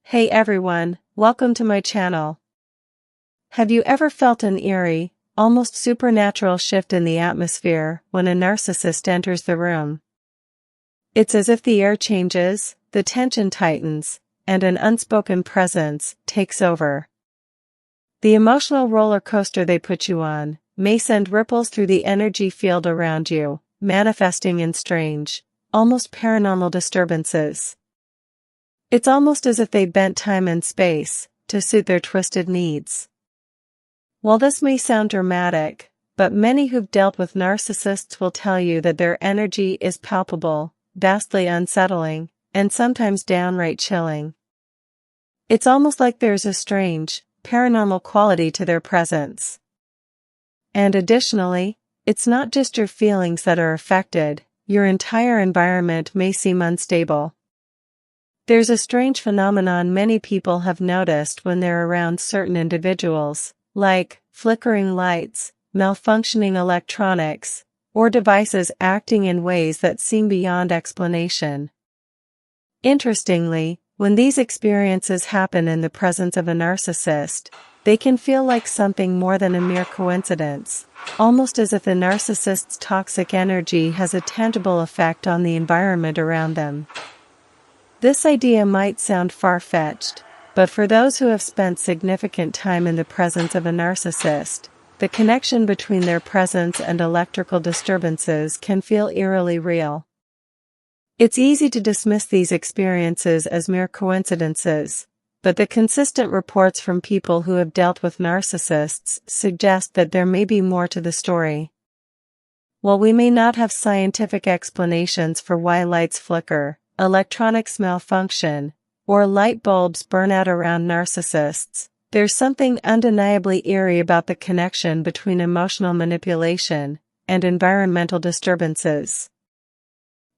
Hey everyone, welcome to my channel. Have you ever felt an eerie, almost supernatural shift in the atmosphere when a narcissist enters the room? It's as if the air changes, the tension tightens, and an unspoken presence takes over. The emotional roller coaster they put you on may send ripples through the energy field around you, manifesting in strange, almost paranormal disturbances. It's almost as if they bent time and space to suit their twisted needs. While this may sound dramatic, but many who've dealt with narcissists will tell you that their energy is palpable, vastly unsettling, and sometimes downright chilling. It's almost like there's a strange, paranormal quality to their presence. And additionally, it's not just your feelings that are affected, your entire environment may seem unstable. There's a strange phenomenon many people have noticed when they're around certain individuals, like flickering lights, malfunctioning electronics, or devices acting in ways that seem beyond explanation. Interestingly, when these experiences happen in the presence of a narcissist, they can feel like something more than a mere coincidence, almost as if the narcissist's toxic energy has a tangible effect on the environment around them. This idea might sound far-fetched, but for those who have spent significant time in the presence of a narcissist, the connection between their presence and electrical disturbances can feel eerily real. It's easy to dismiss these experiences as mere coincidences, but the consistent reports from people who have dealt with narcissists suggest that there may be more to the story. While we may not have scientific explanations for why lights flicker, electronics malfunction, or light bulbs burn out around narcissists, there's something undeniably eerie about the connection between emotional manipulation and environmental disturbances.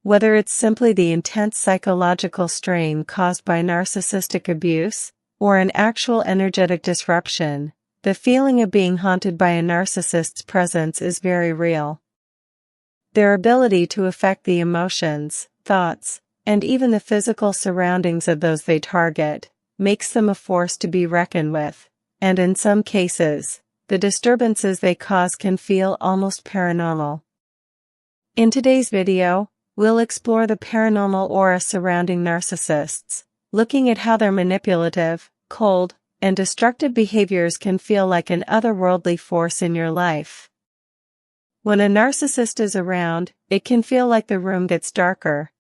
Whether it's simply the intense psychological strain caused by narcissistic abuse, or an actual energetic disruption, the feeling of being haunted by a narcissist's presence is very real. Their ability to affect the emotions, thoughts, and even the physical surroundings of those they target, makes them a force to be reckoned with, and in some cases, the disturbances they cause can feel almost paranormal. In today's video, we'll explore the paranormal aura surrounding narcissists, looking at how their manipulative, cold, and destructive behaviors can feel like an otherworldly force in your life. When a narcissist is around, it can feel like the room gets darker.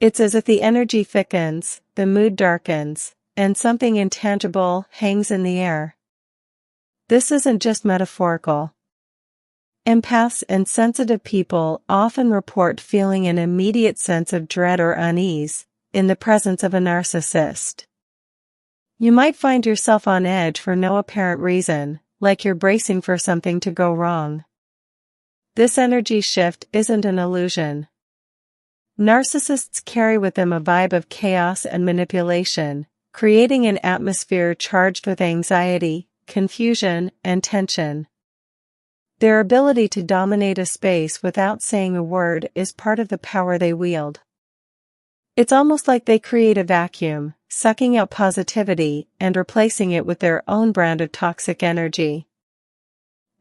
It's as if the energy thickens, the mood darkens, and something intangible hangs in the air. This isn't just metaphorical. Empaths and sensitive people often report feeling an immediate sense of dread or unease in the presence of a narcissist. You might find yourself on edge for no apparent reason, like you're bracing for something to go wrong. This energy shift isn't an illusion. Narcissists carry with them a vibe of chaos and manipulation, creating an atmosphere charged with anxiety, confusion, and tension. Their ability to dominate a space without saying a word is part of the power they wield. It's almost like they create a vacuum, sucking out positivity and replacing it with their own brand of toxic energy.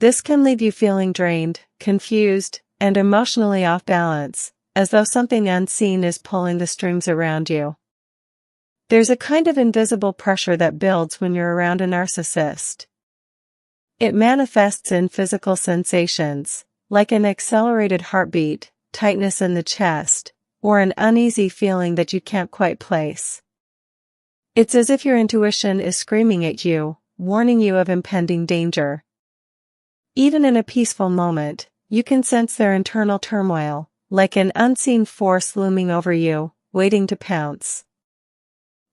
This can leave you feeling drained, confused, and emotionally off balance, as though something unseen is pulling the strings around you. There's a kind of invisible pressure that builds when you're around a narcissist. It manifests in physical sensations, like an accelerated heartbeat, tightness in the chest, or an uneasy feeling that you can't quite place. It's as if your intuition is screaming at you, warning you of impending danger. Even in a peaceful moment, you can sense their internal turmoil, like an unseen force looming over you, waiting to pounce.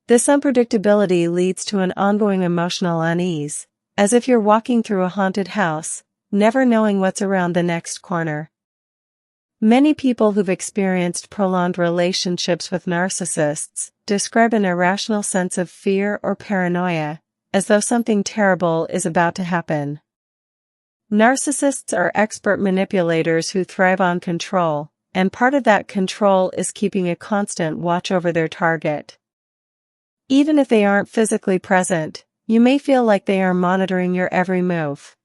This unpredictability leads to an ongoing emotional unease, as if you're walking through a haunted house, never knowing what's around the next corner. Many people who've experienced prolonged relationships with narcissists describe an irrational sense of fear or paranoia, as though something terrible is about to happen. Narcissists are expert manipulators who thrive on control, and part of that control is keeping a constant watch over their target. Even if they aren't physically present, you may feel like they are monitoring your every move.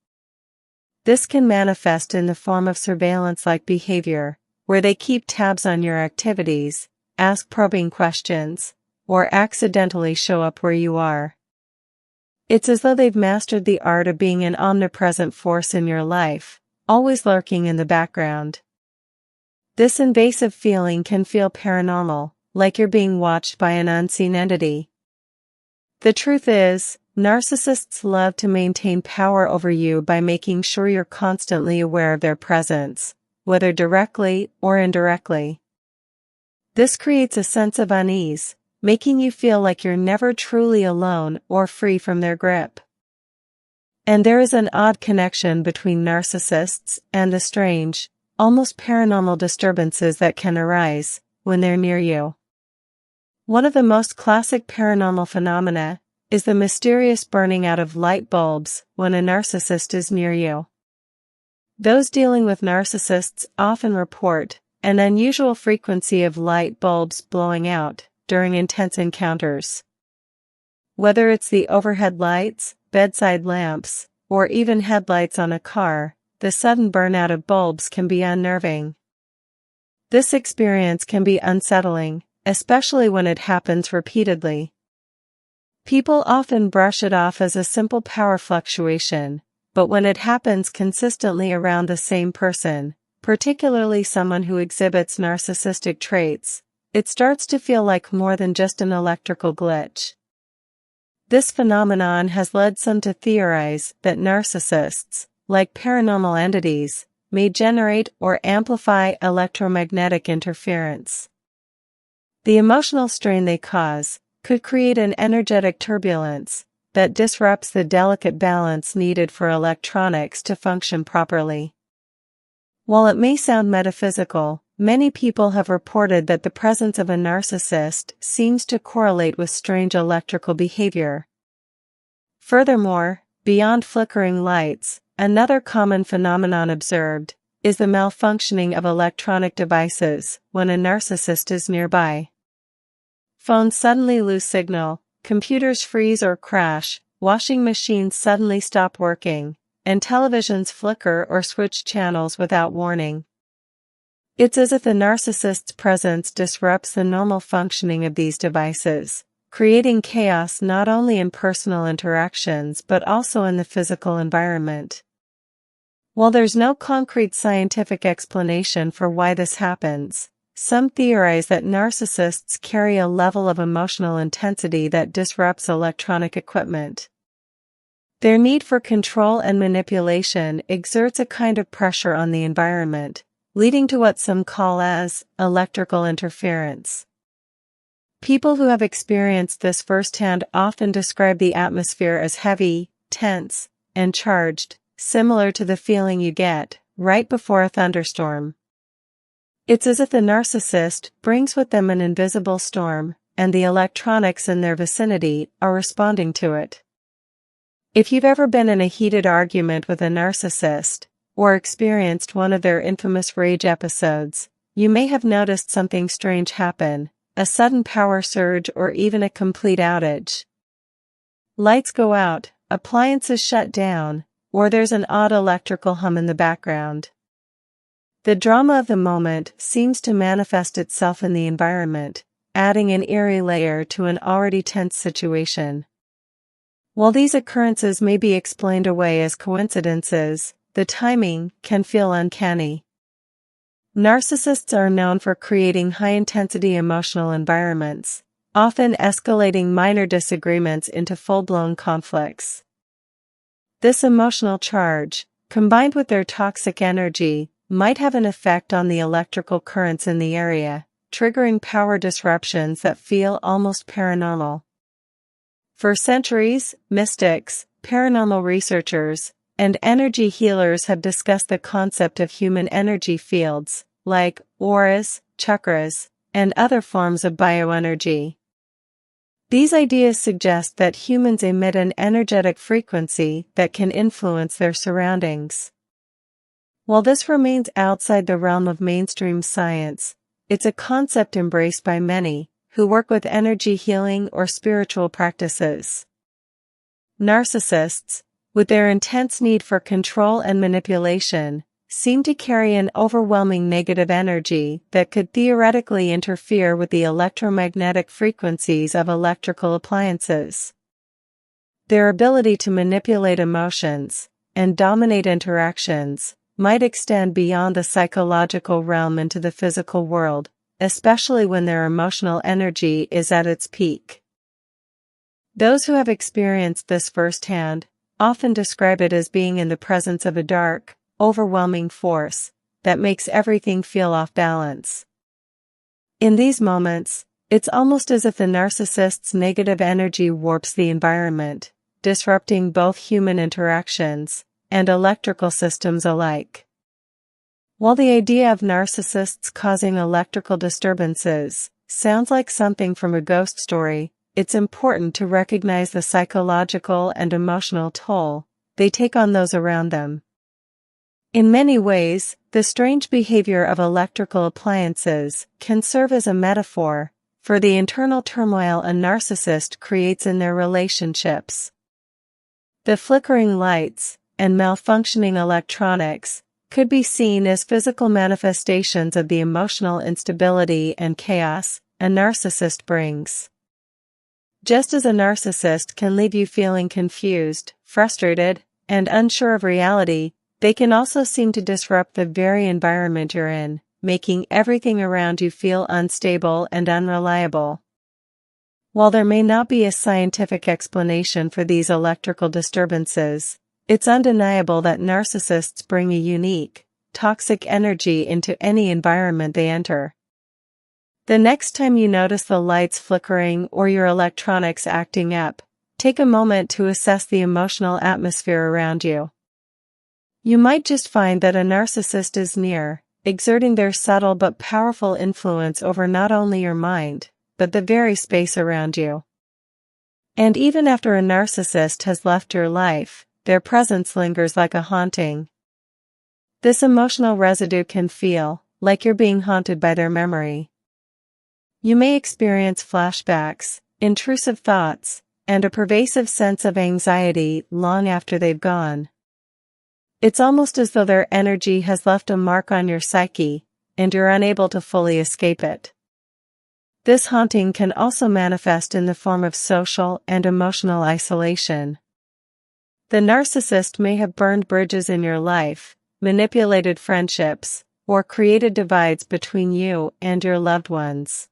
This can manifest in the form of surveillance-like behavior, where they keep tabs on your activities, ask probing questions, or accidentally show up where you are. It's as though they've mastered the art of being an omnipresent force in your life, always lurking in the background. This invasive feeling can feel paranormal, like you're being watched by an unseen entity. The truth is, narcissists love to maintain power over you by making sure you're constantly aware of their presence, whether directly or indirectly. This creates a sense of unease, making you feel like you're never truly alone or free from their grip. And there is an odd connection between narcissists and the strange, almost paranormal disturbances that can arise when they're near you. One of the most classic paranormal phenomena is the mysterious burning out of light bulbs when a narcissist is near you. Those dealing with narcissists often report an unusual frequency of light bulbs blowing out during intense encounters. Whether it's the overhead lights, bedside lamps, or even headlights on a car, the sudden burnout of bulbs can be unnerving. This experience can be unsettling, especially when it happens repeatedly. People often brush it off as a simple power fluctuation, but when it happens consistently around the same person, particularly someone who exhibits narcissistic traits, it starts to feel like more than just an electrical glitch. This phenomenon has led some to theorize that narcissists, like paranormal entities, may generate or amplify electromagnetic interference. The emotional strain they cause could create an energetic turbulence that disrupts the delicate balance needed for electronics to function properly. While it may sound metaphysical, many people have reported that the presence of a narcissist seems to correlate with strange electrical behavior. Furthermore, beyond flickering lights, another common phenomenon observed is the malfunctioning of electronic devices when a narcissist is nearby. Phones suddenly lose signal, computers freeze or crash, washing machines suddenly stop working, and televisions flicker or switch channels without warning. It's as if the narcissist's presence disrupts the normal functioning of these devices, creating chaos not only in personal interactions but also in the physical environment. While there's no concrete scientific explanation for why this happens, some theorize that narcissists carry a level of emotional intensity that disrupts electronic equipment. Their need for control and manipulation exerts a kind of pressure on the environment, leading to what some call as electrical interference. People who have experienced this firsthand often describe the atmosphere as heavy, tense, and charged, similar to the feeling you get right before a thunderstorm. It's as if the narcissist brings with them an invisible storm, and the electronics in their vicinity are responding to it. If you've ever been in a heated argument with a narcissist, or experienced one of their infamous rage episodes, you may have noticed something strange happen, a sudden power surge or even a complete outage. Lights go out, appliances shut down, or there's an odd electrical hum in the background. The drama of the moment seems to manifest itself in the environment, adding an eerie layer to an already tense situation. While these occurrences may be explained away as coincidences, the timing can feel uncanny. Narcissists are known for creating high-intensity emotional environments, often escalating minor disagreements into full-blown conflicts. This emotional charge, combined with their toxic energy, might have an effect on the electrical currents in the area, triggering power disruptions that feel almost paranormal. For centuries, mystics, paranormal researchers, and energy healers have discussed the concept of human energy fields, like auras, chakras, and other forms of bioenergy. These ideas suggest that humans emit an energetic frequency that can influence their surroundings. While this remains outside the realm of mainstream science, it's a concept embraced by many, who work with energy healing or spiritual practices. Narcissists, with their intense need for control and manipulation, seem to carry an overwhelming negative energy that could theoretically interfere with the electromagnetic frequencies of electrical appliances. Their ability to manipulate emotions and dominate interactions might extend beyond the psychological realm into the physical world, especially when their emotional energy is at its peak. Those who have experienced this firsthand often describe it as being in the presence of a dark, overwhelming force that makes everything feel off balance. In these moments, it's almost as if the narcissist's negative energy warps the environment, disrupting both human interactions and electrical systems alike. While the idea of narcissists causing electrical disturbances sounds like something from a ghost story, it's important to recognize the psychological and emotional toll they take on those around them. In many ways, the strange behavior of electrical appliances can serve as a metaphor for the internal turmoil a narcissist creates in their relationships. The flickering lights and malfunctioning electronics could be seen as physical manifestations of the emotional instability and chaos a narcissist brings. Just as a narcissist can leave you feeling confused, frustrated, and unsure of reality, they can also seem to disrupt the very environment you're in, making everything around you feel unstable and unreliable. While there may not be a scientific explanation for these electrical disturbances, it's undeniable that narcissists bring a unique, toxic energy into any environment they enter. The next time you notice the lights flickering or your electronics acting up, take a moment to assess the emotional atmosphere around you. You might just find that a narcissist is near, exerting their subtle but powerful influence over not only your mind, but the very space around you. And even after a narcissist has left your life, their presence lingers like a haunting. This emotional residue can feel like you're being haunted by their memory. You may experience flashbacks, intrusive thoughts, and a pervasive sense of anxiety long after they've gone. It's almost as though their energy has left a mark on your psyche, and you're unable to fully escape it. This haunting can also manifest in the form of social and emotional isolation. The narcissist may have burned bridges in your life, manipulated friendships, or created divides between you and your loved ones.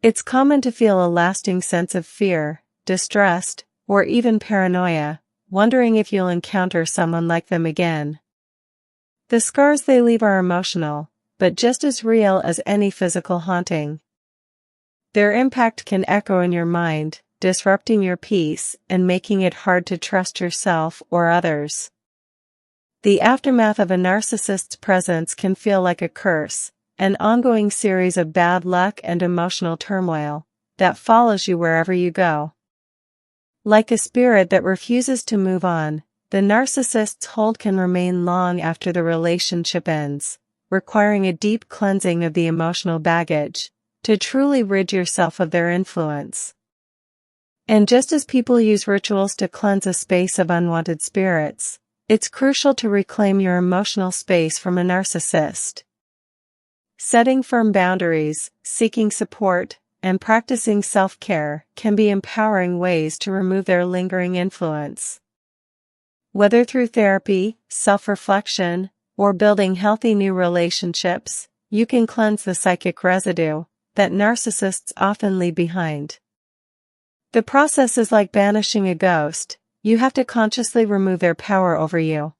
It's common to feel a lasting sense of fear, distrust, or even paranoia, wondering if you'll encounter someone like them again. The scars they leave are emotional, but just as real as any physical haunting. Their impact can echo in your mind, disrupting your peace and making it hard to trust yourself or others. The aftermath of a narcissist's presence can feel like a curse, an ongoing series of bad luck and emotional turmoil that follows you wherever you go. Like a spirit that refuses to move on, the narcissist's hold can remain long after the relationship ends, requiring a deep cleansing of the emotional baggage to truly rid yourself of their influence. And just as people use rituals to cleanse a space of unwanted spirits, it's crucial to reclaim your emotional space from a narcissist. Setting firm boundaries, seeking support, and practicing self-care can be empowering ways to remove their lingering influence. Whether through therapy, self-reflection, or building healthy new relationships, you can cleanse the psychic residue that narcissists often leave behind. The process is like banishing a ghost. You have to consciously remove their power over you.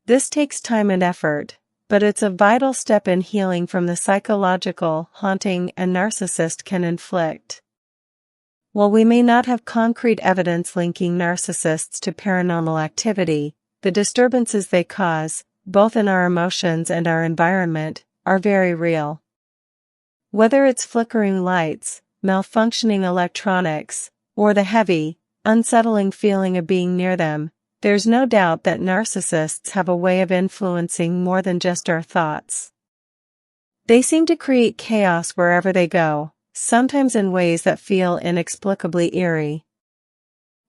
This takes time and effort, but it's a vital step in healing from the psychological haunting a narcissist can inflict. While we may not have concrete evidence linking narcissists to paranormal activity, the disturbances they cause, both in our emotions and our environment, are very real. Whether it's flickering lights, malfunctioning electronics, or the heavy, unsettling feeling of being near them, there's no doubt that narcissists have a way of influencing more than just our thoughts. They seem to create chaos wherever they go, sometimes in ways that feel inexplicably eerie.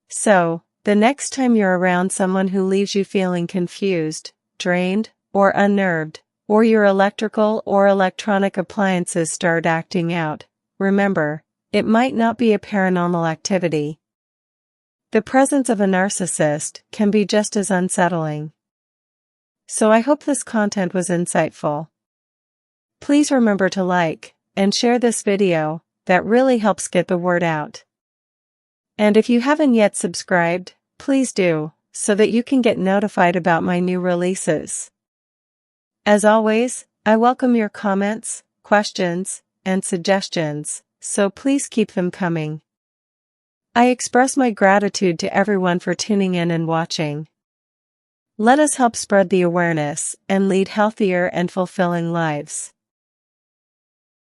So, the next time you're around someone who leaves you feeling confused, drained, or unnerved, or your electrical or electronic appliances start acting out, remember, it might not be a paranormal activity. The presence of a narcissist can be just as unsettling. So I hope this content was insightful. Please remember to like and share this video, that really helps get the word out. And if you haven't yet subscribed, please do, so that you can get notified about my new releases. As always, I welcome your comments, questions, and suggestions, so please keep them coming. I express my gratitude to everyone for tuning in and watching. Let us help spread the awareness and lead healthier and fulfilling lives.